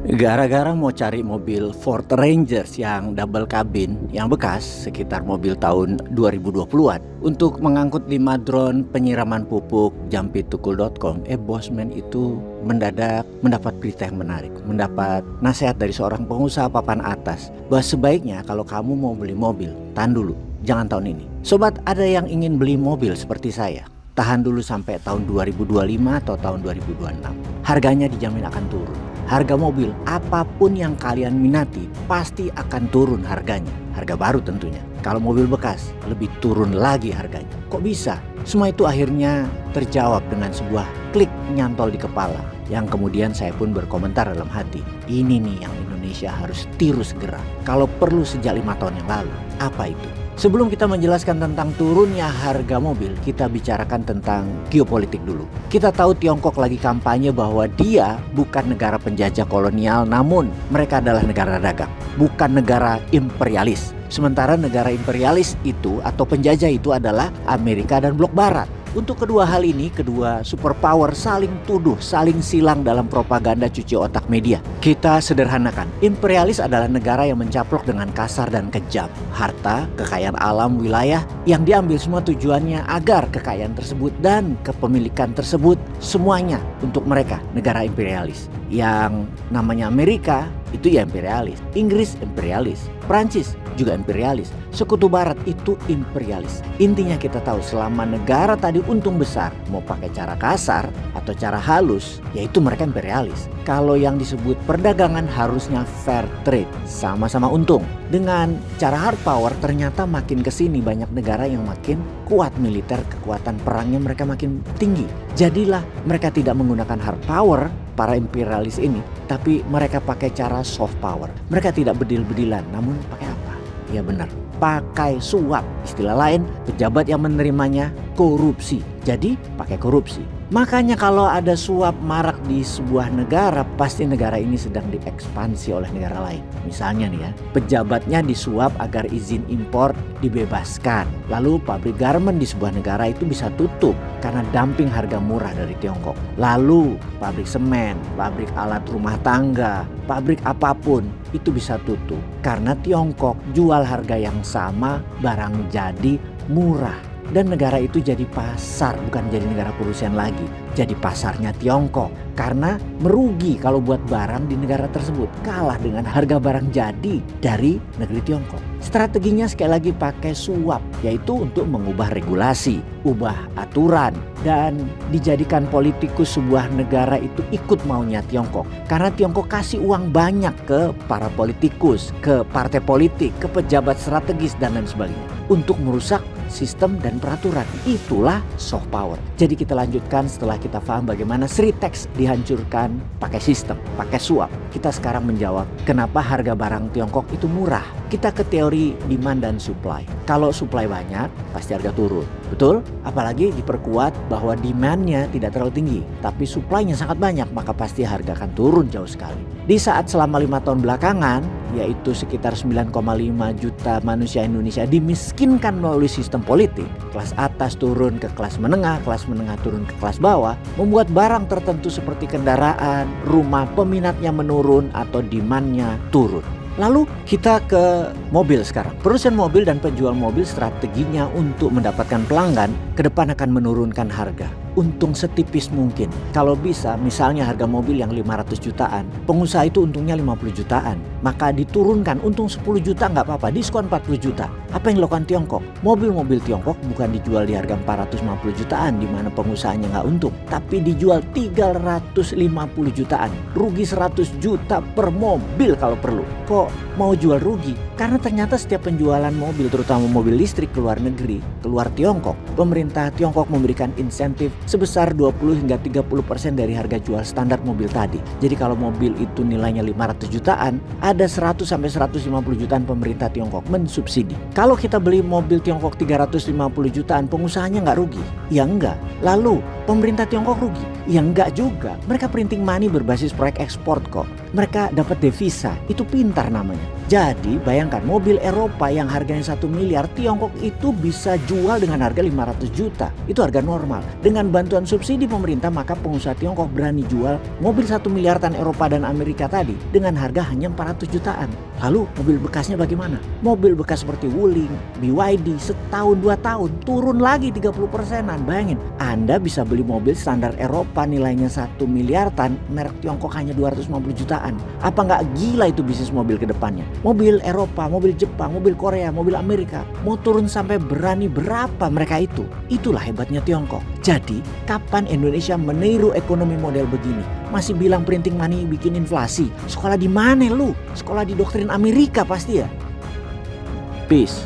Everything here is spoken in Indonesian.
Gara-gara mau cari mobil Ford Rangers yang double cabin yang bekas sekitar mobil tahun 2020-an untuk mengangkut 5 drone penyiraman pupuk jampittukul.com, bosman itu mendadak mendapat berita yang menarik, mendapat nasihat dari seorang pengusaha papan atas bahwa sebaiknya kalau kamu mau beli mobil, tahan dulu, jangan tahun ini. Sobat, ada yang ingin beli mobil seperti saya, tahan dulu sampai tahun 2025 atau tahun 2026. Harganya dijamin akan turun. Harga mobil apapun yang kalian minati pasti akan turun harganya. Harga baru tentunya. Kalau mobil bekas lebih turun lagi harganya. Kok bisa? Semua itu akhirnya terjawab dengan sebuah klik nyantol di kepala. Yang kemudian saya pun berkomentar dalam hati. Ini nih yang Indonesia harus tiru segera. Kalau perlu sejak 5 tahun yang lalu. Apa itu? Sebelum kita menjelaskan tentang turunnya harga mobil, kita bicarakan tentang geopolitik dulu. Kita tahu Tiongkok lagi kampanye bahwa dia bukan negara penjajah kolonial, namun mereka adalah negara dagang, bukan negara imperialis. Sementara negara imperialis itu atau penjajah itu adalah Amerika dan Blok Barat. Untuk kedua hal ini, kedua superpower saling tuduh, saling silang dalam propaganda cuci otak media. Kita sederhanakan, imperialis adalah negara yang mencaplok dengan kasar dan kejam. Harta, kekayaan alam, wilayah yang diambil semua tujuannya agar kekayaan tersebut dan kepemilikan tersebut semuanya untuk mereka, negara imperialis. Yang namanya Amerika itu ya imperialis, Inggris imperialis, Prancis juga imperialis, Sekutu Barat itu imperialis. Intinya kita tahu selama negara tadi untung besar, mau pakai cara kasar atau cara halus, yaitu mereka imperialis. Kalau yang disebut perdagangan harusnya fair trade, sama-sama untung. Dengan cara hard power ternyata makin kesini banyak negara yang makin kuat militer, kekuatan perangnya mereka makin tinggi. Jadilah mereka tidak menggunakan hard power, para imperialis ini, tapi mereka pakai cara soft power. Mereka tidak bedil-bedilan, namun pakai apa? Ya benar, pakai suap. Istilah lain, pejabat yang menerimanya korupsi. Jadi pakai korupsi. Makanya kalau ada suap marak di sebuah negara, pasti negara ini sedang diekspansi oleh negara lain. Misalnya nih ya, pejabatnya disuap agar izin impor dibebaskan. Lalu pabrik garmen di sebuah negara itu bisa tutup karena dumping harga murah dari Tiongkok. Lalu pabrik semen, pabrik alat rumah tangga, pabrik apapun itu bisa tutup karena Tiongkok jual harga yang sama, barang jadi murah. Dan negara itu jadi pasar, bukan jadi negara produsen lagi. Jadi pasarnya Tiongkok. Karena merugi kalau buat barang di negara tersebut. Kalah dengan harga barang jadi dari negeri Tiongkok. Strateginya sekali lagi pakai suap. Yaitu untuk mengubah regulasi, ubah aturan. Dan dijadikan politikus sebuah negara itu ikut maunya Tiongkok. Karena Tiongkok kasih uang banyak ke para politikus, ke partai politik, ke pejabat strategis dan lain sebagainya. Untuk merusak sistem dan peraturan. Itulah soft power. Jadi kita lanjutkan setelah kita paham bagaimana Sritex dihancurkan pakai sistem, pakai suap. Kita sekarang menjawab kenapa harga barang Tiongkok itu murah. Kita ke teori demand dan supply. Kalau supply banyak, pasti harga turun. Betul? Apalagi diperkuat bahwa demand-nya tidak terlalu tinggi, tapi supply-nya sangat banyak, maka pasti harga akan turun jauh sekali. Di saat selama 5 tahun belakangan, yaitu sekitar 9,5 juta manusia Indonesia dimiskinkan melalui sistem politik, kelas atas turun ke kelas menengah turun ke kelas bawah, membuat barang tertentu seperti kendaraan, rumah, peminatnya menurun atau demand-nya turun. Lalu kita ke mobil sekarang. Perusahaan mobil dan penjual mobil strateginya untuk mendapatkan pelanggan ke depan akan menurunkan harga. Untung setipis mungkin. Kalau bisa misalnya harga mobil yang 500 jutaan, pengusaha itu untungnya 50 jutaan. Maka diturunkan untung 10 juta nggak apa-apa, diskon 40 juta. Apa yang dilakukan Tiongkok? Mobil-mobil Tiongkok bukan dijual di harga 450 jutaan di mana pengusahanya nggak untung. Tapi dijual 350 jutaan. Rugi 100 juta per mobil kalau perlu. Kok mau jual rugi? Karena ternyata setiap penjualan mobil, terutama mobil listrik ke luar negeri, keluar Tiongkok, pemerintah Tiongkok memberikan insentif sebesar 20 hingga 30% dari harga jual standar mobil tadi. Jadi kalau mobil itu nilainya 500 jutaan, ada 100 sampai 150 jutaan pemerintah Tiongkok mensubsidi. Kalau kita beli mobil Tiongkok 350 jutaan, pengusahanya nggak rugi? Ya enggak. Lalu Pemerintah Tiongkok rugi? Ya enggak juga. Mereka printing money berbasis proyek ekspor kok. Mereka dapat devisa, itu pintar namanya. Jadi bayangkan mobil Eropa yang harganya 1 miliar, Tiongkok itu bisa jual dengan harga 500 juta. Itu harga normal. Dengan bantuan subsidi pemerintah maka pengusaha Tiongkok berani jual mobil 1 miliar tan Eropa dan Amerika tadi dengan harga hanya 400 jutaan. Lalu mobil bekasnya bagaimana? Mobil bekas seperti Wuling, BYD setahun 2 tahun turun lagi 30%an. Bayangin, Anda bisa beli mobil standar Eropa nilainya 1 miliar tan, merek Tiongkok hanya 250 jutaan. Apa nggak gila itu bisnis mobil ke depannya? Mobil Eropa, mobil Jepang, mobil Korea, mobil Amerika mau turun sampai berani berapa mereka itu? Itulah hebatnya Tiongkok. Jadi kapan Indonesia meniru ekonomi model begini? Masih bilang printing money bikin inflasi? Sekolah di mana lu? Sekolah di doktrin Amerika pasti ya? Peace.